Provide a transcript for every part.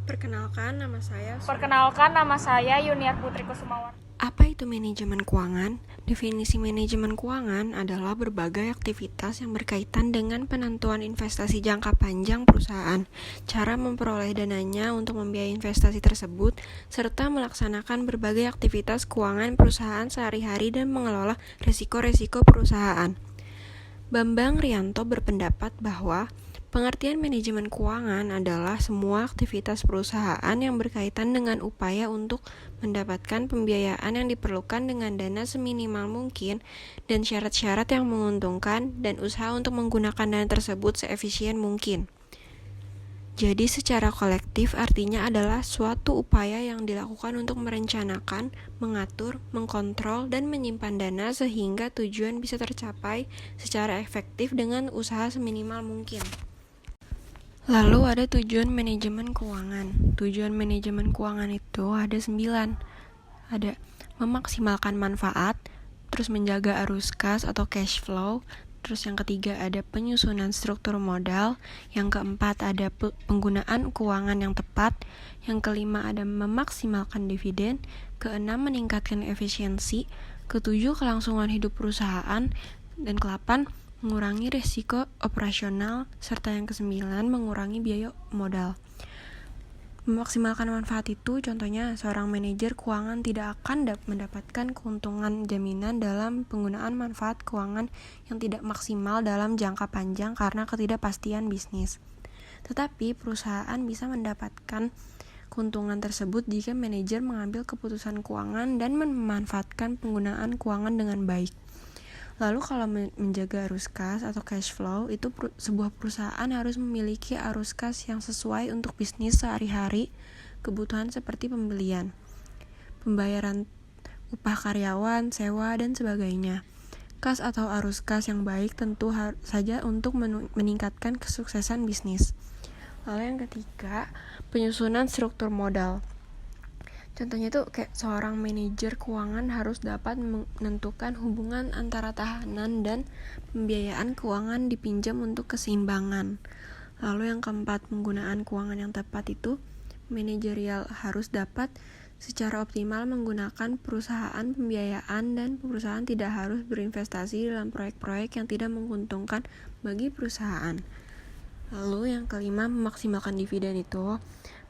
Perkenalkan, nama saya Yuniar Putri Kusumawar. Apa itu manajemen keuangan? Definisi manajemen keuangan adalah berbagai aktivitas yang berkaitan dengan penentuan investasi jangka panjang perusahaan, cara memperoleh dananya untuk membiayai investasi tersebut, serta melaksanakan berbagai aktivitas keuangan perusahaan sehari-hari dan mengelola risiko-risiko perusahaan. Bambang Rianto berpendapat bahwa pengertian manajemen keuangan adalah semua aktivitas perusahaan yang berkaitan dengan upaya untuk mendapatkan pembiayaan yang diperlukan dengan dana seminimal mungkin dan syarat-syarat yang menguntungkan dan usaha untuk menggunakan dana tersebut seefisien mungkin. Jadi secara kolektif artinya adalah suatu upaya yang dilakukan untuk merencanakan, mengatur, mengkontrol, dan menyimpan dana sehingga tujuan bisa tercapai secara efektif dengan usaha seminimal mungkin. Lalu ada tujuan manajemen keuangan. Tujuan manajemen keuangan itu ada 9. Ada memaksimalkan manfaat, terus menjaga arus kas atau cash flow, terus yang ketiga ada penyusunan struktur modal, yang keempat ada penggunaan keuangan yang tepat, yang kelima ada memaksimalkan dividen, keenam meningkatkan efisiensi, ketujuh kelangsungan hidup perusahaan, dan ke-8 mengurangi risiko operasional, serta yang ke-9 mengurangi biaya modal. Memaksimalkan manfaat itu contohnya seorang manajer keuangan tidak akan mendapatkan keuntungan jaminan dalam penggunaan manfaat keuangan yang tidak maksimal dalam jangka panjang karena ketidakpastian bisnis. Tetapi perusahaan bisa mendapatkan keuntungan tersebut jika manajer mengambil keputusan keuangan dan memanfaatkan penggunaan keuangan dengan baik. Lalu kalau menjaga arus kas atau cash flow, itu sebuah perusahaan harus memiliki arus kas yang sesuai untuk bisnis sehari-hari, kebutuhan seperti pembelian, pembayaran upah karyawan, sewa, dan sebagainya. Kas atau arus kas yang baik tentu saja untuk meningkatkan kesuksesan bisnis. Lalu yang ketiga, penyusunan struktur modal. Contohnya itu kayak seorang manajer keuangan harus dapat menentukan hubungan antara tahanan dan pembiayaan keuangan dipinjam untuk keseimbangan. Lalu yang keempat, penggunaan keuangan yang tepat itu manajerial harus dapat secara optimal menggunakan perusahaan pembiayaan dan perusahaan tidak harus berinvestasi dalam proyek-proyek yang tidak menguntungkan bagi perusahaan. Lalu yang kelima, memaksimalkan dividen itu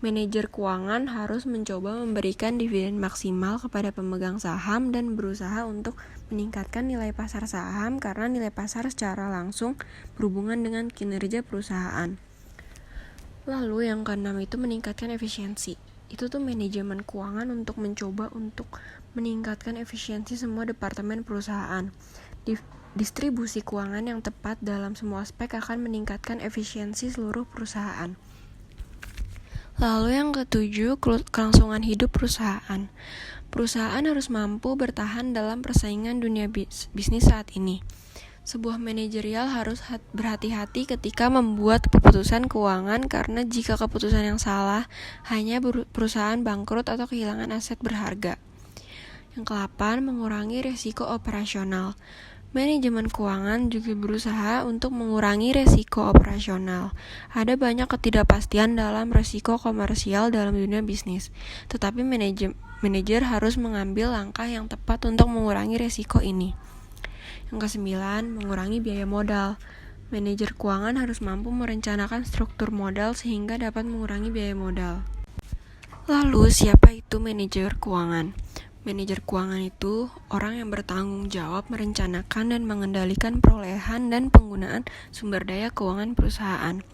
manajer keuangan harus mencoba memberikan dividen maksimal kepada pemegang saham dan berusaha untuk meningkatkan nilai pasar saham karena nilai pasar secara langsung berhubungan dengan kinerja perusahaan. Lalu yang keenam itu meningkatkan efisiensi. Itu tuh manajemen keuangan untuk mencoba untuk meningkatkan efisiensi semua departemen perusahaan. Distribusi keuangan yang tepat dalam semua aspek akan meningkatkan efisiensi seluruh perusahaan. Lalu yang ketujuh, kelangsungan hidup perusahaan. Perusahaan harus mampu bertahan dalam persaingan dunia bisnis saat ini. Sebuah manajerial harus berhati-hati ketika membuat keputusan keuangan karena jika keputusan yang salah, hanya perusahaan bangkrut atau kehilangan aset berharga. Yang ke-8, mengurangi risiko operasional. Manajemen keuangan juga berusaha untuk mengurangi risiko operasional. Ada banyak ketidakpastian dalam risiko komersial dalam dunia bisnis, tetapi manajer harus mengambil langkah yang tepat untuk mengurangi risiko ini. Yang ke-9, mengurangi biaya modal. Manajer keuangan harus mampu merencanakan struktur modal sehingga dapat mengurangi biaya modal. Lalu, siapa itu manajer keuangan? Manajer keuangan itu orang yang bertanggung jawab merencanakan dan mengendalikan perolehan dan penggunaan sumber daya keuangan perusahaan.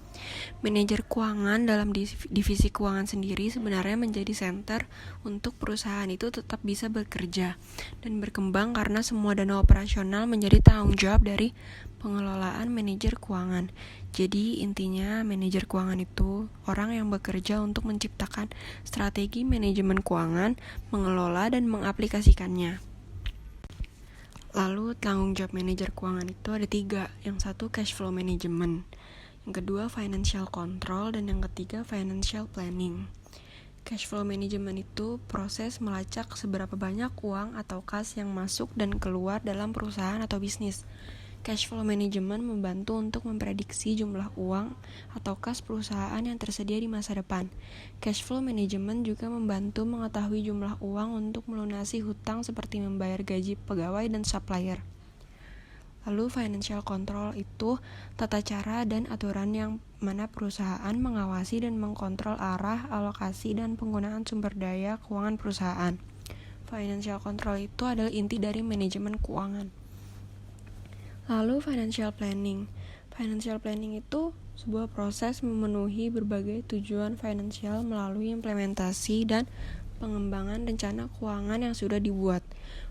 Manajer keuangan dalam divisi keuangan sendiri sebenarnya menjadi center untuk perusahaan itu tetap bisa bekerja dan berkembang karena semua dana operasional menjadi tanggung jawab dari pengelolaan manajer keuangan. Jadi intinya manajer keuangan itu orang yang bekerja untuk menciptakan strategi manajemen keuangan, mengelola dan mengaplikasikannya. Lalu tanggung jawab manajer keuangan itu ada 3. Yang satu cash flow management, yang kedua financial control, dan yang ketiga financial planning. Cash flow management itu proses melacak seberapa banyak uang atau kas yang masuk dan keluar dalam perusahaan atau bisnis. Cash flow management membantu untuk memprediksi jumlah uang atau kas perusahaan yang tersedia di masa depan. Cash flow management juga membantu mengetahui jumlah uang untuk melunasi hutang seperti membayar gaji pegawai dan supplier. Lalu financial control itu tata cara dan aturan yang mana perusahaan mengawasi dan mengkontrol arah, alokasi, dan penggunaan sumber daya keuangan perusahaan. Financial control itu adalah inti dari manajemen keuangan. Lalu financial planning. Financial planning itu sebuah proses memenuhi berbagai tujuan finansial melalui implementasi dan pengembangan rencana keuangan yang sudah dibuat.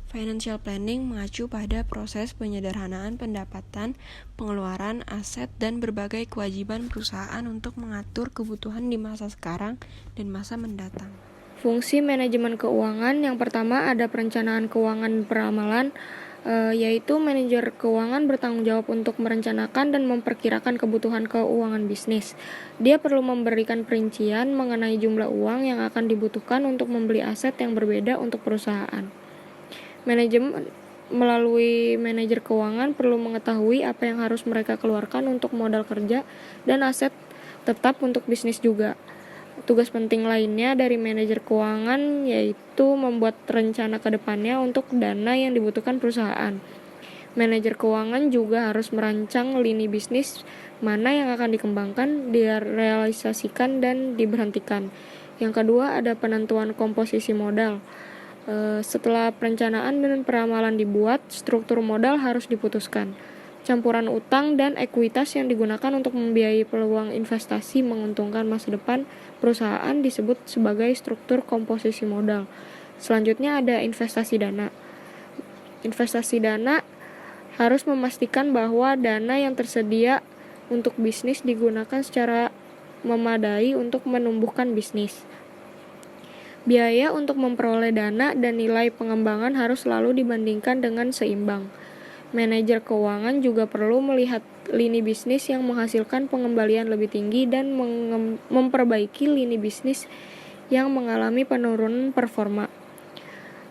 Financial planning mengacu pada proses penyederhanaan pendapatan, pengeluaran, aset, dan berbagai kewajiban perusahaan untuk mengatur kebutuhan di masa sekarang dan masa mendatang. Fungsi manajemen keuangan yang pertama ada perencanaan keuangan peramalan, yaitu manajer keuangan bertanggung jawab untuk merencanakan dan memperkirakan kebutuhan keuangan bisnis. Dia perlu memberikan perincian mengenai jumlah uang yang akan dibutuhkan untuk membeli aset yang berbeda untuk perusahaan. Manajemen melalui manajer keuangan perlu mengetahui apa yang harus mereka keluarkan untuk modal kerja dan aset tetap untuk bisnis juga. Tugas penting lainnya dari manajer keuangan yaitu membuat rencana ke depannya untuk dana yang dibutuhkan perusahaan. Manajer keuangan juga harus merancang lini bisnis mana yang akan dikembangkan, direalisasikan, dan diberhentikan. Yang kedua ada penentuan komposisi modal. Setelah perencanaan dan peramalan dibuat, struktur modal harus diputuskan. Campuran utang dan ekuitas yang digunakan untuk membiayai peluang investasi menguntungkan masa depan perusahaan disebut sebagai struktur komposisi modal. Selanjutnya ada investasi dana. Investasi dana harus memastikan bahwa dana yang tersedia untuk bisnis digunakan secara memadai untuk menumbuhkan bisnis. Biaya untuk memperoleh dana dan nilai pengembangan harus selalu dibandingkan dengan seimbang. Manajer keuangan juga perlu melihat lini bisnis yang menghasilkan pengembalian lebih tinggi dan memperbaiki lini bisnis yang mengalami penurunan performa.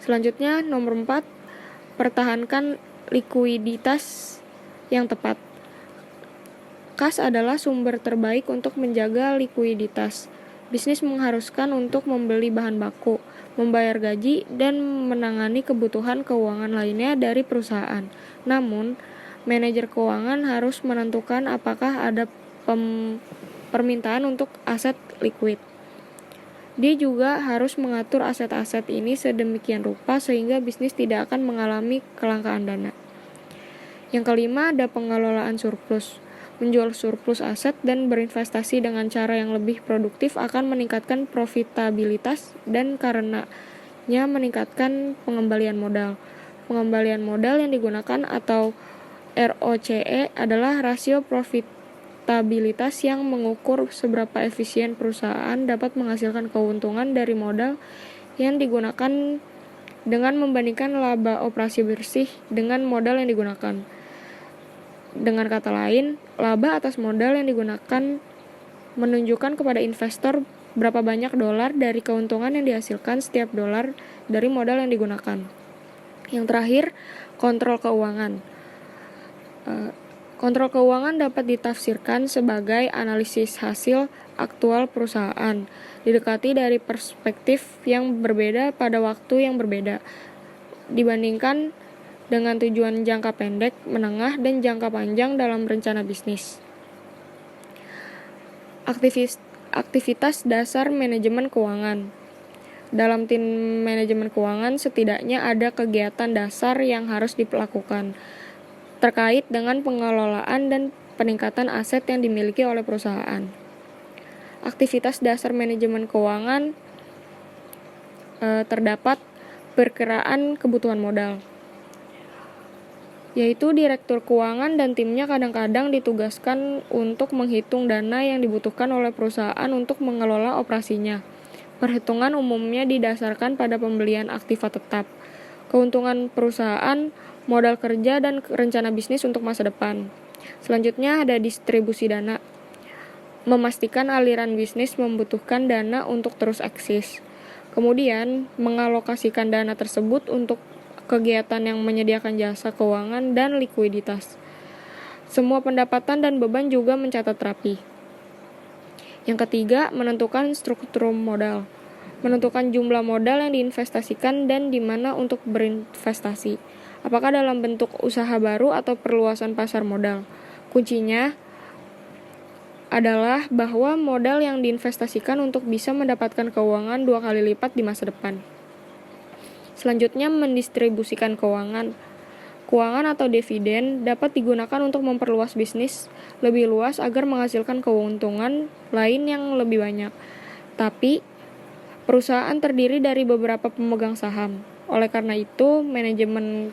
Selanjutnya, nomor 4, pertahankan likuiditas yang tepat. Kas adalah sumber terbaik untuk menjaga likuiditas. Bisnis mengharuskan untuk membeli bahan baku, membayar gaji, dan menangani kebutuhan keuangan lainnya dari perusahaan. Namun, manajer keuangan harus menentukan apakah ada permintaan untuk aset likuid. Dia juga harus mengatur aset-aset ini sedemikian rupa sehingga bisnis tidak akan mengalami kelangkaan dana. Yang kelima ada pengelolaan surplus. Menjual surplus aset dan berinvestasi dengan cara yang lebih produktif akan meningkatkan profitabilitas dan karenanya meningkatkan pengembalian modal. Pengembalian modal yang digunakan atau ROCE adalah rasio profitabilitas yang mengukur seberapa efisien perusahaan dapat menghasilkan keuntungan dari modal yang digunakan dengan membandingkan laba operasi bersih dengan modal yang digunakan. Dengan kata lain, laba atas modal yang digunakan menunjukkan kepada investor berapa banyak dolar dari keuntungan yang dihasilkan setiap dolar dari modal yang digunakan. Yang terakhir, kontrol keuangan. Kontrol keuangan dapat ditafsirkan sebagai analisis hasil aktual perusahaan, didekati dari perspektif yang berbeda pada waktu yang berbeda, dibandingkan dengan tujuan jangka pendek, menengah, dan jangka panjang dalam rencana bisnis. Aktivitas dasar manajemen keuangan. Dalam tim manajemen keuangan setidaknya ada kegiatan dasar yang harus dilakukan terkait dengan pengelolaan dan peningkatan aset yang dimiliki oleh perusahaan. Aktivitas dasar manajemen keuangan terdapat perkiraan kebutuhan modal, yaitu direktur keuangan dan timnya kadang-kadang ditugaskan untuk menghitung dana yang dibutuhkan oleh perusahaan untuk mengelola operasinya. Perhitungan umumnya didasarkan pada pembelian aktiva tetap, keuntungan perusahaan, modal kerja, dan rencana bisnis untuk masa depan. Selanjutnya ada distribusi dana. Memastikan aliran bisnis membutuhkan dana untuk terus eksis. Kemudian, mengalokasikan dana tersebut untuk kegiatan yang menyediakan jasa keuangan dan likuiditas. Semua pendapatan dan beban juga mencatat rapi. Yang ketiga, menentukan struktur modal. Menentukan jumlah modal yang diinvestasikan dan di mana untuk berinvestasi. Apakah dalam bentuk usaha baru atau perluasan pasar modal? Kuncinya adalah bahwa modal yang diinvestasikan untuk bisa mendapatkan keuangan 2 kali lipat di masa depan. Selanjutnya, mendistribusikan keuangan. Keuangan atau dividen dapat digunakan untuk memperluas bisnis lebih luas agar menghasilkan keuntungan lain yang lebih banyak. Tapi, perusahaan terdiri dari beberapa pemegang saham. Oleh karena itu, manajemen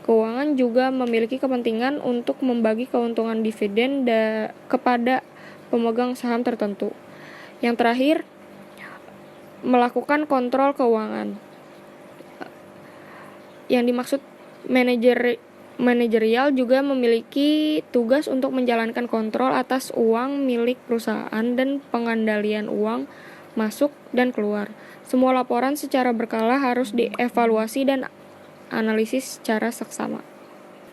keuangan juga memiliki kepentingan untuk membagi keuntungan dividen kepada pemegang saham tertentu. Yang terakhir, melakukan kontrol keuangan. Yang dimaksud manajerial juga memiliki tugas untuk menjalankan kontrol atas uang milik perusahaan dan pengendalian uang masuk dan keluar. Semua laporan secara berkala harus dievaluasi dan analisis secara seksama.